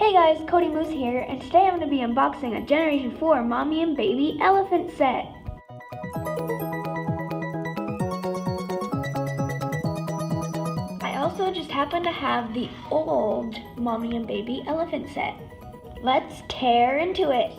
Hey guys, Cody Moose here, and today I'm going to be unboxing a Generation 4 Mommy and Baby elephant set. I also just happen to have the old Mommy and Baby elephant set. Let's tear into it.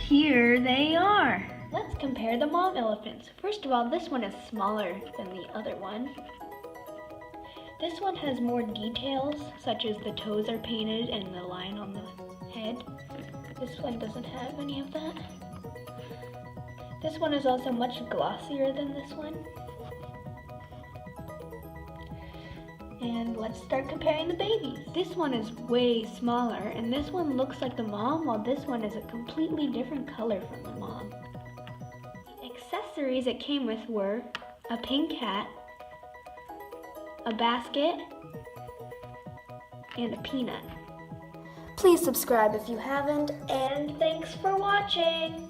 Here they are. Let's compare the mom elephants. First of all, this one is smaller than the other one. This one has more details, such as the toes are painted and the line on the head. This one doesn't have any of that. This one is also much glossier than this one. And let's start comparing the babies. This one is way smaller, and this one looks like the mom, while this one is a completely different color from the mom. The accessories it came with were a pink hat, a basket, and a peanut. Please subscribe if you haven't, and thanks for watching!